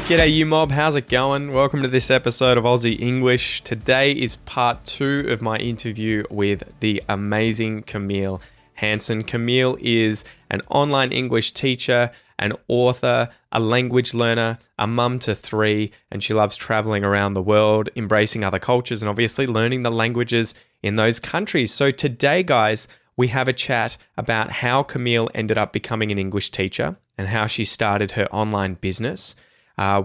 G'day you mob, how's it going? Welcome to this episode of Aussie English. Today is part 2 of my interview with the amazing Camille Hanson. Camille is an online English teacher, an author, a language learner, a mum to 3, and she loves traveling around the world, embracing other cultures, and obviously learning the languages in those countries. So today, guys, we have a chat about how Camille ended up becoming an English teacher and how she started her online business.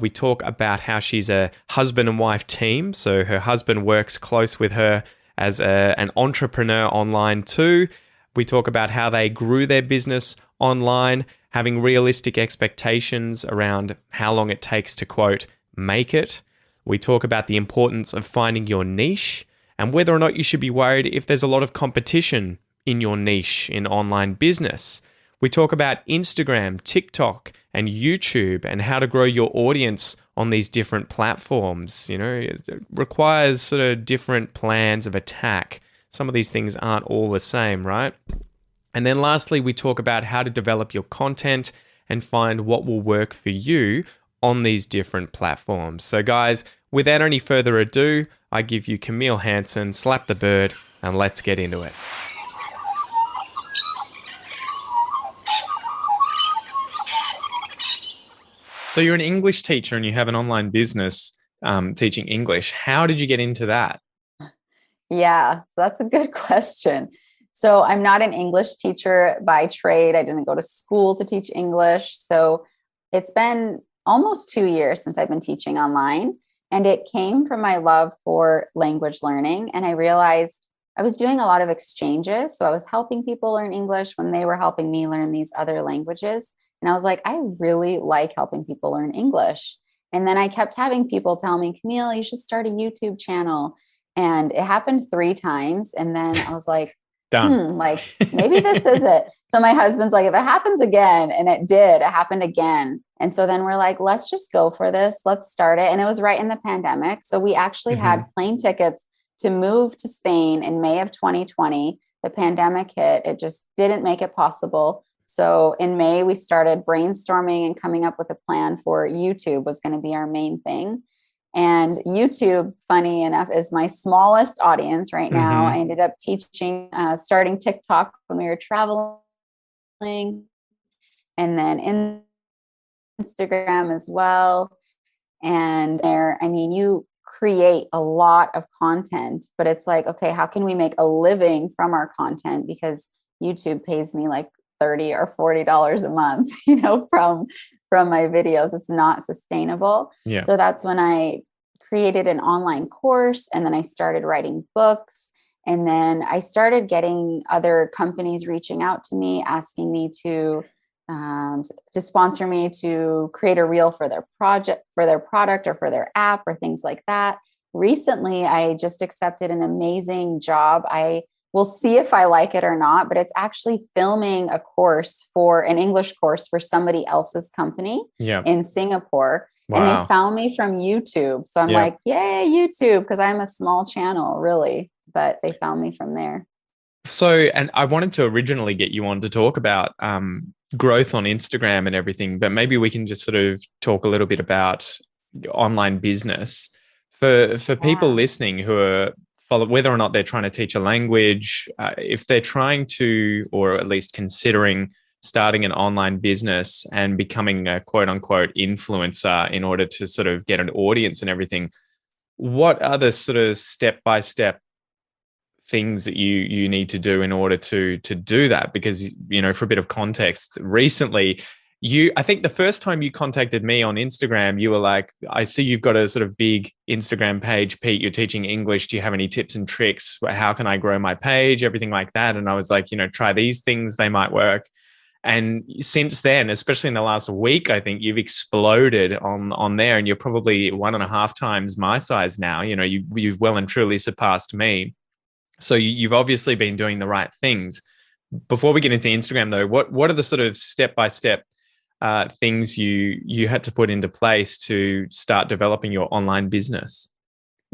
We talk about how she's a husband and wife team. So her husband works close with her as an entrepreneur online too. We talk about how they grew their business online, having realistic expectations around how long it takes to, quote, make it. We talk about the importance of finding your niche and whether or not you should be worried if there's a lot of competition in your niche in online business. We talk about Instagram, TikTok, and YouTube and how to grow your audience on these different platforms. You know, it requires sort of different plans of attack. Some of these things aren't all the same, right? And then lastly, we talk about how to develop your content and find what will work for you on these different platforms. So guys, without any further ado, I give you Camille Hanson, slap the bird, and let's get into it. So you're an English teacher and you have an online business teaching English. How did you get into that? Yeah, so that's a good question. So I'm not an English teacher by trade. I didn't go to school to teach English. So it's been almost 2 years since I've been teaching online. And it came from my love for language learning. And I realized I was doing a lot of exchanges. So I was helping people learn English when they were helping me learn these other languages. And I was like, I really like helping people learn English. And then I kept having people tell me, Camille, you should start a YouTube channel. And it happened 3 times. And then I was like, Done. like maybe this is it. So my husband's like, if it happens again, and it did, it happened again. And so then we're like, let's just go for this. Let's start it. And it was right in the pandemic. So we actually had plane tickets to move to Spain in May of 2020. The pandemic hit. It just didn't make it possible. So in May, we started brainstorming and coming up with a plan for YouTube was going to be our main thing. And YouTube, funny enough, is my smallest audience right now. I ended up starting TikTok when we were traveling, and then Instagram as well. And there, I mean, you create a lot of content, but it's like, okay, how can we make a living from our content? Because YouTube pays me like $30 or $40 a month, from my videos. It's not sustainable. Yeah. So that's when I created an online course, and then I started writing books. And then I started getting other companies reaching out to me, asking me to sponsor me to create a reel for their project, for their product, or for their app, or things like that. Recently, I just accepted an amazing job. We'll see if I like it or not, but it's actually filming a course for an English course for somebody else's company in Singapore. Wow. And they found me from YouTube. So I'm like, yay, YouTube, because I'm a small channel, really. But they found me from there. So, and I wanted to originally get you on to talk about growth on Instagram and everything, but maybe we can just sort of talk a little bit about online business. For people listening who are whether or not they're trying to teach a language, if they're trying to, or at least considering starting an online business and becoming a quote unquote influencer in order to sort of get an audience and everything, what are the sort of step-by-step things that you need to do in order to do that? Because, for a bit of context, recently, I think the first time you contacted me on Instagram, you were like, I see you've got a sort of big Instagram page, Pete, you're teaching English. Do you have any tips and tricks? How can I grow my page? Everything like that. And I was like, try these things, they might work. And since then, especially in the last week, I think you've exploded on there, and you're probably 1.5 times my size now. You've well and truly surpassed me. So you've obviously been doing the right things. Before we get into Instagram though, what are the sort of step-by-step things you had to put into place to start developing your online business?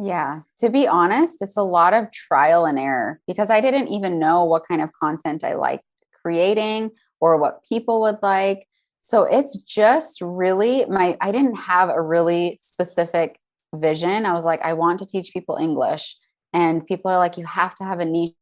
Yeah, to be honest, it's a lot of trial and error, because I didn't even know what kind of content I liked creating or what people would like. So it's just really I didn't have a really specific vision. I was like, I want to teach people English. And people are like, you have to have a niche,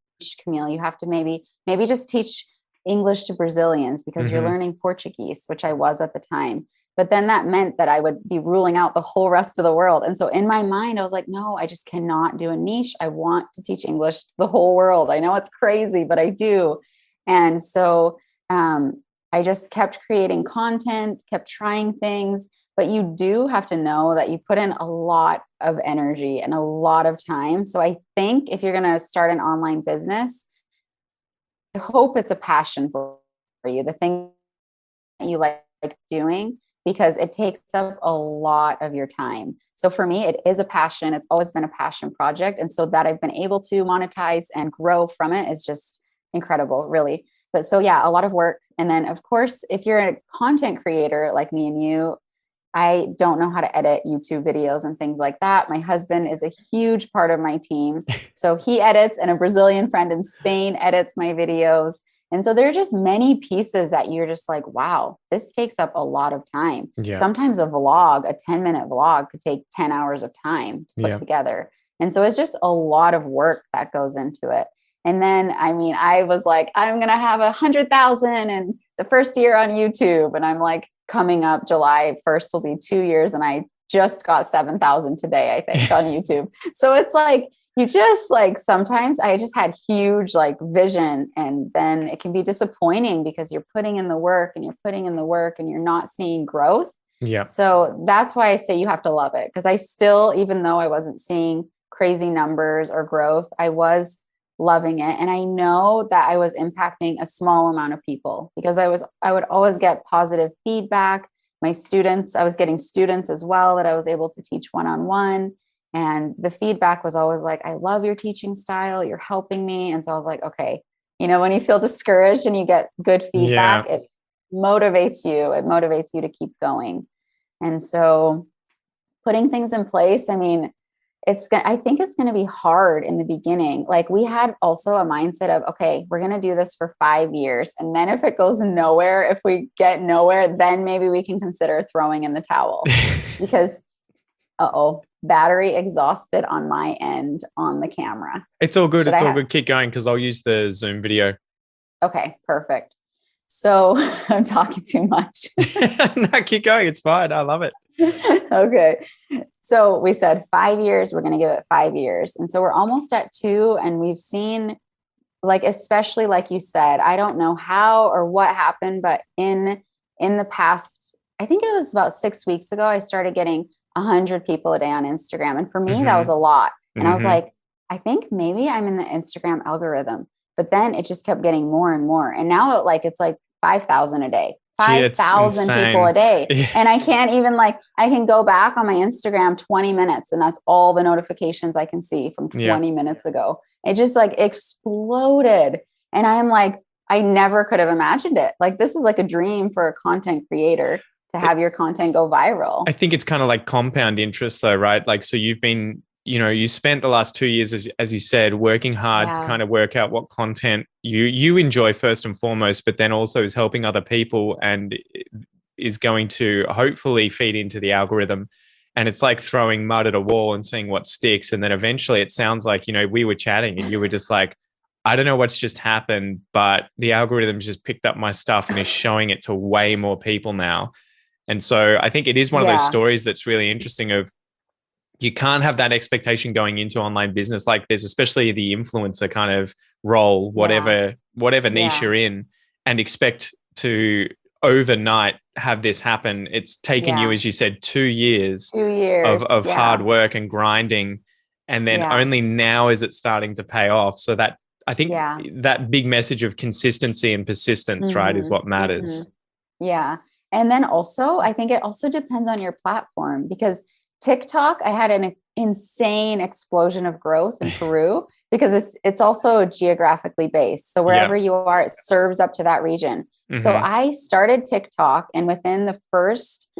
Camille. You have to maybe just teach English to Brazilians because you're learning Portuguese, which I was at the time. But then that meant that I would be ruling out the whole rest of the world. And so in my mind, I was like, no, I just cannot do a niche. I want to teach English to the whole world. I know it's crazy, but I do. And so I just kept creating content, kept trying things. But you do have to know that you put in a lot of energy and a lot of time. So I think if you're going to start an online business, I hope it's a passion for you, the thing that you like doing, because it takes up a lot of your time. So for me, it is a passion. It's always been a passion project. And so that I've been able to monetize and grow from it is just incredible, really. But so yeah, a lot of work. And then of course, if you're a content creator like me and you, I don't know how to edit YouTube videos and things like that. My husband is a huge part of my team. So he edits, and a Brazilian friend in Spain edits my videos. And so there are just many pieces that you're just like, wow, this takes up a lot of time. Yeah. Sometimes a 10-minute vlog could take 10 hours of time to put together. And so it's just a lot of work that goes into it. And then, I mean, I was like, I'm going to have 100,000 in the first year on YouTube. And I'm like, coming up July 1st will be 2 years. And I just got 7,000 today, I think, on YouTube. So it's like, you just like, sometimes I just had huge like vision, and then it can be disappointing because you're putting in the work and you're not seeing growth. Yeah. So that's why I say you have to love it. Because I still, even though I wasn't seeing crazy numbers or growth, I was loving it. And I know that I was impacting a small amount of people because I would always get positive feedback. My students, I was getting students as well that I was able to teach one-on-one. And the feedback was always like, I love your teaching style. You're helping me. And so I was like, okay, when you feel discouraged and you get good feedback, it motivates you. It motivates you to keep going. And so putting things in place, I mean, I think it's going to be hard in the beginning. Like we had also a mindset of, okay, we're going to do this for 5 years. And then if it goes nowhere, if we get nowhere, then maybe we can consider throwing in the towel because, battery exhausted on my end on the camera. It's all good. It's all good. Keep going because I'll use the Zoom video. Okay, perfect. So I'm talking too much. No, keep going. It's fine. I love it. Okay. So we said 5 years, we're going to give it 5 years. And so we're almost at 2. And we've seen, like, especially like you said, I don't know how or what happened, but in the past, I think it was about 6 weeks ago, I started getting 100 people a day on Instagram. And for me, that was a lot. And I was like, I think maybe I'm in the Instagram algorithm, but then it just kept getting more and more. And now it's like 5,000 a day. 5,000 people a day. Yeah. And I can't even I can go back on my Instagram 20 minutes and that's all the notifications I can see from 20 minutes ago. It just exploded. And I am like, I never could have imagined it. Like, this is like a dream for a content creator to have your content go viral. I think it's kind of like compound interest though, right? Like, so you've been, you spent the last 2 years, as you said, working hard to kind of work out what content you enjoy first and foremost, but then also is helping other people and is going to hopefully feed into the algorithm. And it's like throwing mud at a wall and seeing what sticks. And then eventually it sounds like, we were chatting and you were just like, I don't know what's just happened, but the algorithm's just picked up my stuff and is showing it to way more people now. And so I think it is one of those stories that's really interesting of, you can't have that expectation going into online business like this, especially the influencer kind of role, whatever niche you're in, and expect to overnight have this happen. It's taken you, as you said, 2 years, of hard work and grinding. And then only now is it starting to pay off. So that, I think that big message of consistency and persistence, right, is what matters. Yeah. And then also, I think it also depends on your platform, because TikTok, I had an insane explosion of growth in Peru because it's also geographically based. So wherever you are, it serves up to that region. So I started TikTok, and within the first,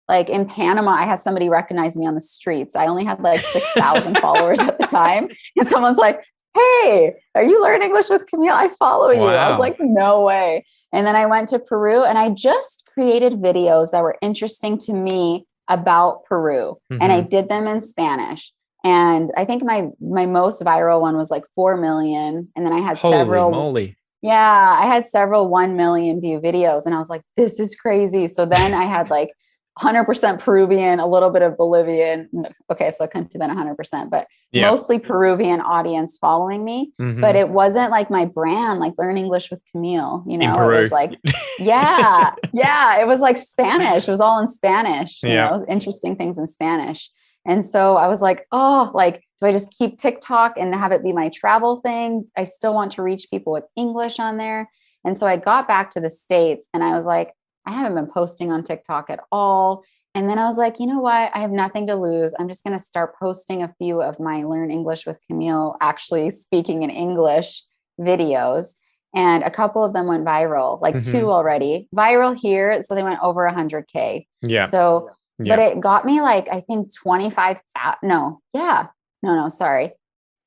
in Panama, I had somebody recognize me on the streets. I only had 6,000 followers at the time. And someone's like, hey, are you learning English with Camille? I follow you. I was like, no way. And then I went to Peru and I just created videos that were interesting to me about Peru. And I did them in Spanish. And I think my most viral one was like 4 million. And then I had Holy moly. Yeah, I had several 1 million view videos, and I was like, this is crazy. So then I had like 100% Peruvian, a little bit of Bolivian. Okay, so it couldn't have been 100%, but mostly Peruvian audience following me. But it wasn't like my brand, like Learn English with Camille, you know, it was like, it was like Spanish. It was all in Spanish, you know, interesting things in Spanish. And so I was like, oh, like, do I just keep TikTok and have it be my travel thing? I still want to reach people with English on there. And so I got back to the States and I was like, I haven't been posting on TikTok at all. And then I was like, you know what? I have nothing to lose. I'm just going to start posting a few of my Learn English with Camille, actually speaking in English videos. And a couple of them went viral, like 2 already. Viral here. So they went over 100K. Yeah. So, but it got me like, I think 25,000.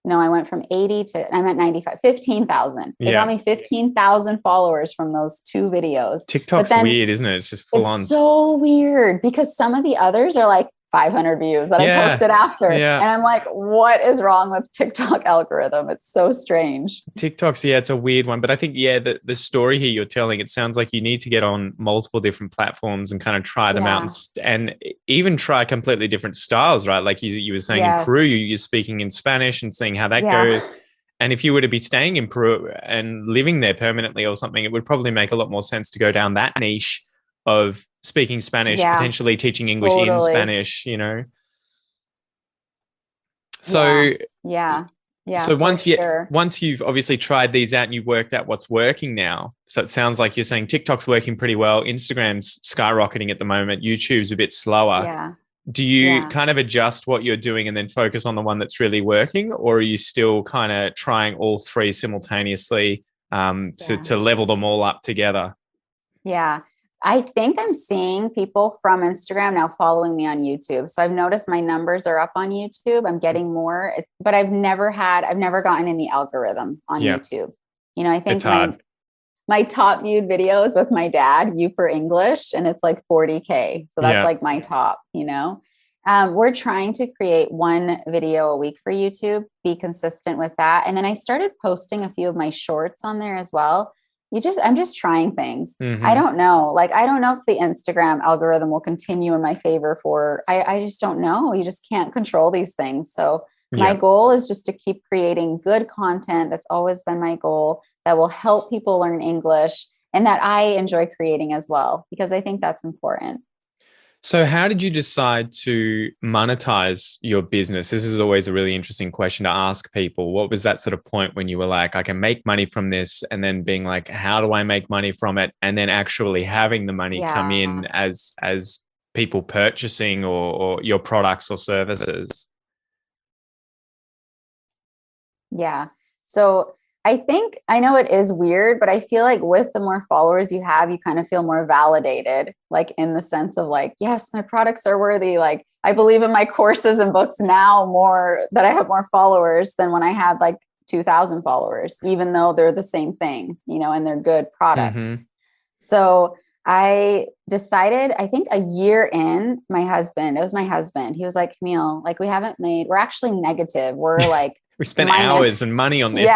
No, I went from 80 to, I meant 95, 15,000. They got me 15,000 followers from those 2 videos. TikTok's weird, isn't it? It's just full on. It's so weird because some of the others are like 500 views that I posted after. And I'm like, what is wrong with TikTok algorithm? It's so strange. TikTok's, it's a weird one. But I think, the story here you're telling, it sounds like you need to get on multiple different platforms and kind of try them out and even try completely different styles, right? Like you were saying in Peru, you're speaking in Spanish and seeing how that goes. And if you were to be staying in Peru and living there permanently or something, it would probably make a lot more sense to go down that niche of speaking Spanish, potentially teaching English in Spanish, you know? So, so once you've obviously tried these out and you've worked out what's working now, so it sounds like you're saying TikTok's working pretty well. Instagram's skyrocketing at the moment. YouTube's a bit slower. Do you kind of adjust what you're doing and then focus on the one that's really working? Or are you still kind of trying all 3 simultaneously to level them all up together? Yeah. I think I'm seeing people from Instagram now following me on YouTube. So I've noticed my numbers are up on YouTube. I'm getting more, but I've never gotten in the algorithm on YouTube. You know, I think my top viewed videos with my dad, You for English, and it's like 40K. So that's like my top, you know. We're trying to create 1 video a week for YouTube, be consistent with that. And then I started posting a few of my shorts on there as well. I'm just trying things. I don't know. Like, I don't know if the Instagram algorithm will continue in my favor I just don't know. You just can't control these things. So my goal is just to keep creating good content. That's always been my goal, that will help people learn English and that I enjoy creating as well, because I think that's important. So how did you decide to monetize your business? This is always a really interesting question to ask people. What was that sort of point when you were like, I can make money from this, and then being like, how do I make money from it? And then actually having the money come in as people purchasing or your products or services? Yeah. So I know it is weird, but I feel like with the more followers you have, you kind of feel more validated, like in the sense of like, yes, my products are worthy. Like, I believe in my courses and books now more that I have more followers than when I had like 2,000 followers, even though they're the same thing, you know, and they're good products. So I decided, I think a year in, it was my husband. He was like, Camille, like we're actually negative. We're like, we spent hours and money on this.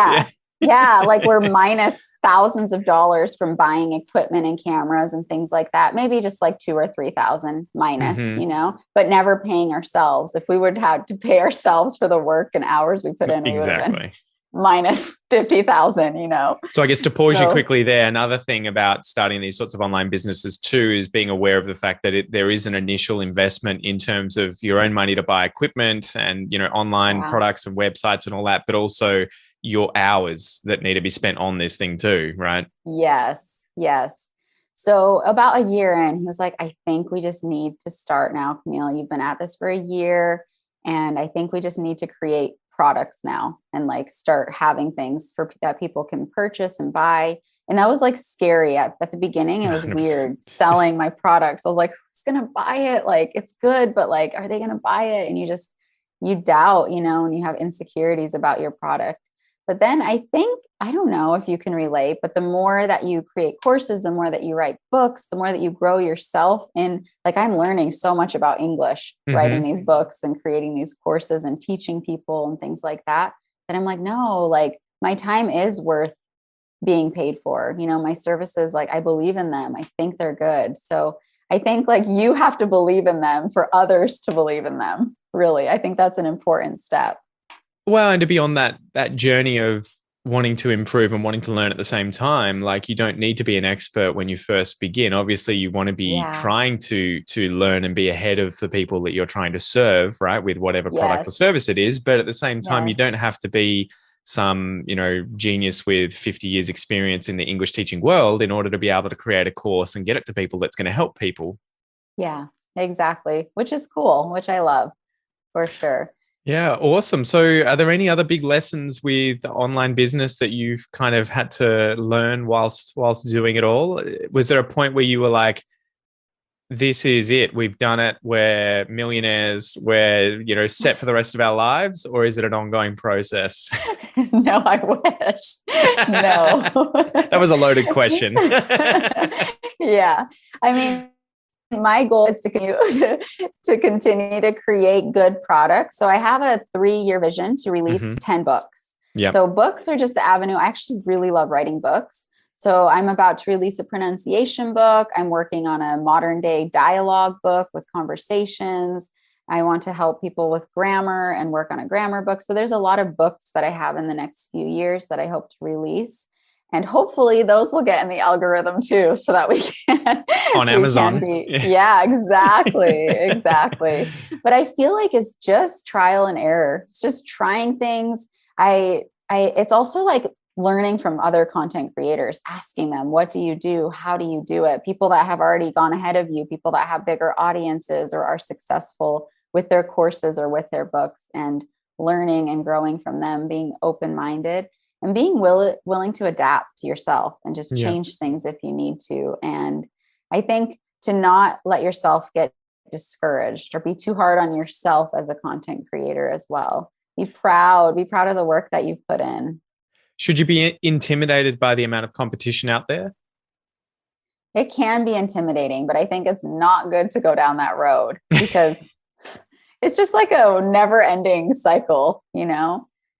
Like we're minus thousands of dollars from buying equipment and cameras and things like that. Maybe just like 2,000 or 3,000 minus, you know, but never paying ourselves. If we would have to pay ourselves for the work and hours we put in, we would have been minus 50,000, you know. So I guess to pause you quickly there, another thing about starting these sorts of online businesses too is being aware of the fact that there is an initial investment in terms of your own money to buy equipment and, you know, online products and websites and all that, but also your hours that need to be spent on this thing too, right? Yes. So about a year in, he was like, I think we just need to start now, Camille. You've been at this for a year, and I think we just need to create products now and like start having things that people can purchase and buy. And that was like scary at the beginning. It was 100%. Weird selling my products. I was like, who's going to buy it? Like, it's good, but like, are they going to buy it? And you doubt, you know, and you have insecurities about your product. But then I think, I don't know if you can relate, but the more that you create courses, the more that you write books, the more that you grow yourself in, like, I'm learning so much about English, writing these books and creating these courses and teaching people and things like that. That I'm like, no, like my time is worth being paid for. You know, my services, like I believe in them. I think they're good. So I think like you have to believe in them for others to believe in them. Really, I think that's an important step. Well, and to be on that journey of wanting to improve and wanting to learn at the same time, like you don't need to be an expert when you first begin. Obviously, you want to be Yeah. trying to learn and be ahead of the people that you're trying to serve, right? With whatever product or Yes. service it is. But at the same time, you Yes. don't have to be some, genius with 50 years experience in the English teaching world in order to be able to create a course and get it to people that's going to help people. Yeah, exactly. Which is cool, which I love for sure. Yeah, awesome. So, are there any other big lessons with online business that you've kind of had to learn whilst doing it all? Was there a point where you were like, "This is it. We've done it. We're millionaires. We're set for the rest of our lives," or is it an ongoing process? No, I wish. No. That was a loaded question. Yeah. I mean, my goal is to to continue to create good products. So I have a 3-year vision to release 10 books. Yeah. So books are just the avenue. I actually really love writing books. So I'm about to release a pronunciation book. I'm working on a modern day dialogue book with conversations. I want to help people with grammar and work on a grammar book. So there's a lot of books that I have in the next few years that I hope to release. And hopefully those will get in the algorithm too, so that we can on Amazon. Yeah, exactly. Exactly. But I feel like it's just trial and error. It's just trying things. It's also like learning from other content creators, asking them, what do you do? How do you do it? People that have already gone ahead of you, people that have bigger audiences or are successful with their courses or with their books, and learning and growing from them, being open-minded and being willing to adapt to yourself and just change things if you need to. And I think to not let yourself get discouraged or be too hard on yourself as a content creator as well. Be proud of the work that you've put in. Should you be intimidated by the amount of competition out there? It can be intimidating, but I think it's not good to go down that road because it's just like a never ending cycle,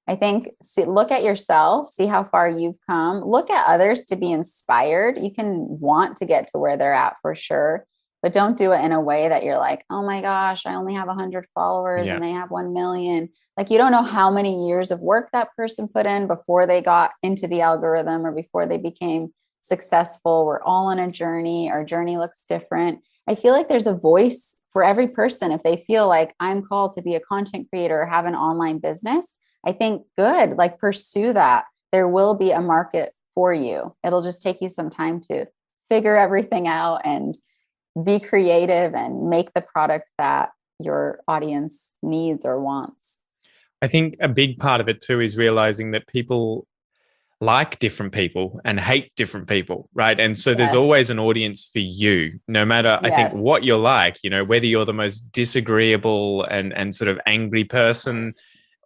I think look at yourself, see how far you've come, look at others to be inspired. You can want to get to where they're at for sure, but don't do it in a way that you're like, oh my gosh, I only have 100 followers and they have 1 million. Like, you don't know how many years of work that person put in before they got into the algorithm or before they became successful. We're all on a journey. Our journey looks different. I feel like there's a voice for every person. If they feel like I'm called to be a content creator or have an online business, I think good, like pursue that. There will be a market for you. It'll just take you some time to figure everything out and be creative and make the product that your audience needs or wants. I think a big part of it too is realizing that people like different people and hate different people, right? And so there's always an audience for you, no matter, I think, what you're like, whether you're the most disagreeable and sort of angry person,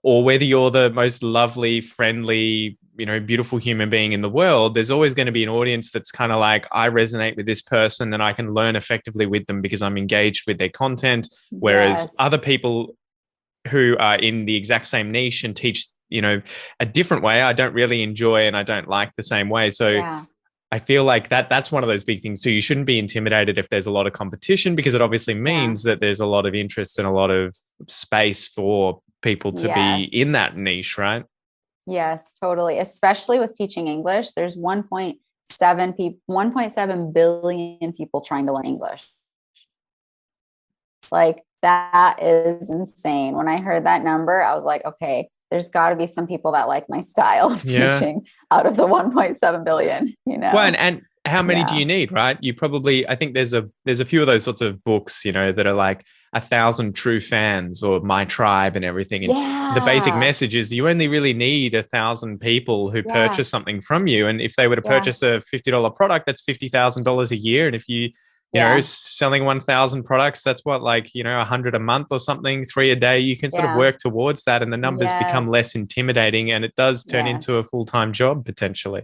or whether you're the most lovely, friendly, beautiful human being in the world, there's always going to be an audience that's kind of like, I resonate with this person and I can learn effectively with them because I'm engaged with their content. Whereas other people who are in the exact same niche and teach, a different way, I don't really enjoy and I don't like the same way. So I feel like that's one of those big things too. You shouldn't be intimidated if there's a lot of competition, because it obviously means that there's a lot of interest and a lot of space for people to be in that niche, right? Yes, totally. Especially with teaching English, there's 1.7 billion people trying to learn English. Like, that is insane. When I heard that number, I was like, okay, there's got to be some people that like my style of teaching out of the 1.7 billion, Well, and how many do you need, right? You probably, I think there's a few of those sorts of books, that are like 1,000 True Fans or My Tribe and everything. And the basic message is you only really need 1,000 people who purchase something from you. And if they were to purchase a $50 product, that's $50,000 a year. And if you Yeah. selling 1,000 products, that's what, like, 100 a month or something, 3 a day. You can sort of Yeah. work towards that and the numbers become Yes. less intimidating and it does turn into a Yes. full-time job potentially.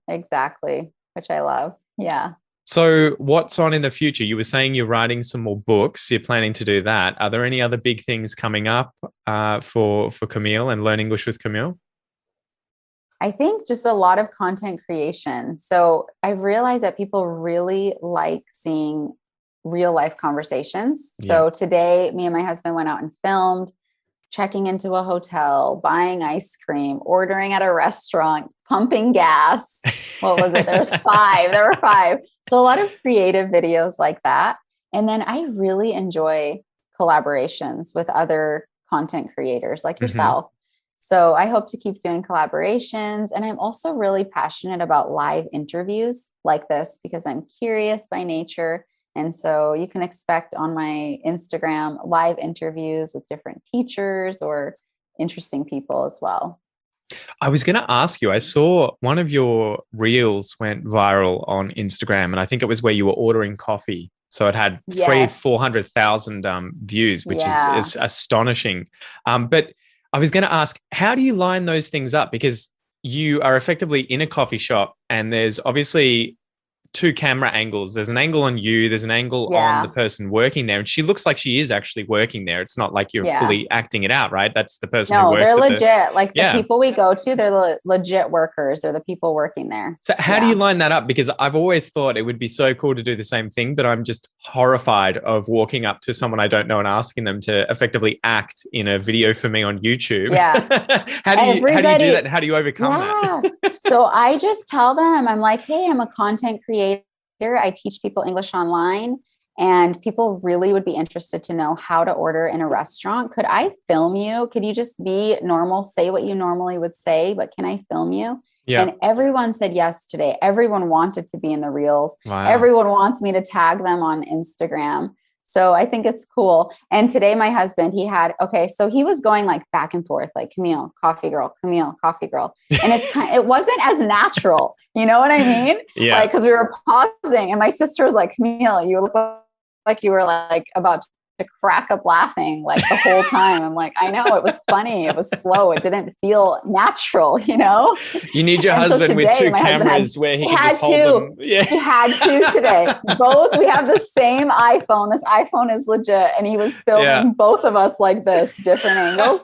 Exactly. Which I love. Yeah. So what's on in the future? You were saying you're writing some more books. You're planning to do that. Are there any other big things coming up for Camille and Learn English with Camille? I think just a lot of content creation. So I realized that people really like seeing real life conversations. Yeah. So today, me and my husband went out and filmed, checking into a hotel, buying ice cream, ordering at a restaurant, pumping gas. What was it? There was five. There were five. So a lot of creative videos like that. And then I really enjoy collaborations with other content creators like yourself. So I hope to keep doing collaborations. And I'm also really passionate about live interviews like this because I'm curious by nature. And so you can expect on my Instagram live interviews with different teachers or interesting people as well. I was going to ask you, I saw one of your reels went viral on Instagram, and I think it was where you were ordering coffee. So it had Yes. 400,000 views, which Yeah. is astonishing. But I was going to ask, how do you line those things up? Because you are effectively in a coffee shop and there's obviously two camera angles. There's an angle on you, there's an angle on the person working there. And she looks like she is actually working there. It's not like you're fully acting it out, right? That's the person who No, works they're at legit. Like the people we go to, they're legit workers. They're the people working there. So how do you line that up? Because I've always thought it would be so cool to do the same thing, but I'm just horrified of walking up to someone I don't know and asking them to effectively act in a video for me on YouTube. Yeah. How do you do that? How do you overcome that? So I just tell them, I'm like, hey, I'm a content creator. I teach people English online. And people really would be interested to know how to order in a restaurant. Could I film you? Could you just be normal, say what you normally would say, but can I film you? Yeah. And everyone said yes today. Everyone wanted to be in the reels. Wow. Everyone wants me to tag them on Instagram. So I think it's cool. And today my husband, so he was going like back and forth, like Camille, coffee girl, Camille, coffee girl. And it wasn't as natural. You know what I mean? Yeah. Like, cause we were pausing and my sister was like, Camille, you look like you were like about to crack up laughing like the whole time. I'm like, I know, it was funny. It was slow. It didn't feel natural, you know? You need your husband with two cameras where he can just hold them. Yeah. He had to today. We have the same iPhone. This iPhone is legit. And he was filming both of us like this, different angles.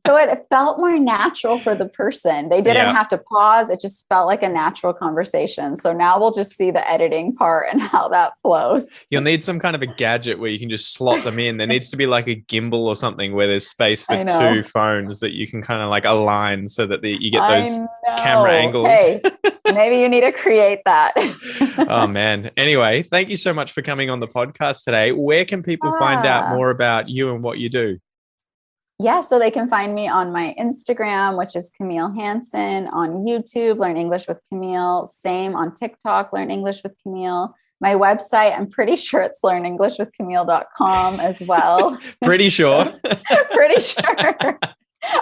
So it felt more natural for the person. They didn't have to pause. It just felt like a natural conversation. So now we'll just see the editing part and how that flows. You'll need some kind of a gadget where you can just slot them in. There needs to be like a gimbal or something where there's space for two phones that you can kind of like align so that you get those camera angles. Hey, maybe you need to create that. Oh, man. Anyway, thank you so much for coming on the podcast today. Where can people find out more about you and what you do? Yeah, so they can find me on my Instagram, which is Camille Hanson, on YouTube, Learn English with Camille, same on TikTok, Learn English with Camille. My website, I'm pretty sure it's learnenglishwithcamille.com as well. Pretty sure. Pretty sure.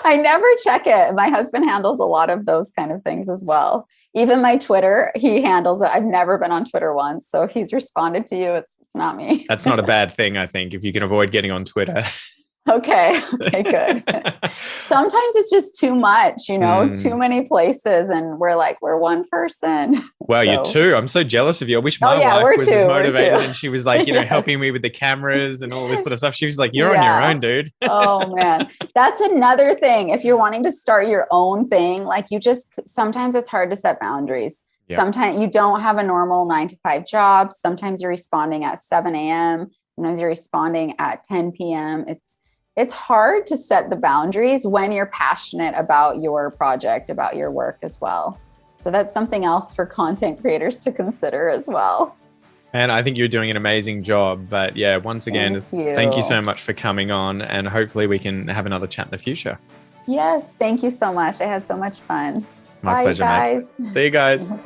I never check it. My husband handles a lot of those kind of things as well. Even my Twitter, he handles it. I've never been on Twitter once. So if he's responded to you, it's not me. That's not a bad thing, I think, if you can avoid getting on Twitter. Okay, good. Sometimes it's just too much, too many places. And we're one person. Well, you're two. I'm so jealous of you. I wish my wife was as motivated and she was like, helping me with the cameras and all this sort of stuff. She was like, you're on your own, dude. Oh, man. That's another thing. If you're wanting to start your own thing, like sometimes it's hard to set boundaries. Yep. Sometimes you don't have a normal 9-to-5 job. Sometimes you're responding at 7 a.m. Sometimes you're responding at 10 p.m. It's hard to set the boundaries when you're passionate about your project, about your work as well. So that's something else for content creators to consider as well. And I think you're doing an amazing job. But yeah, once again, thank you so much for coming on, and hopefully we can have another chat in the future. Yes, thank you so much. I had so much fun. My pleasure, guys. Mate. See you guys.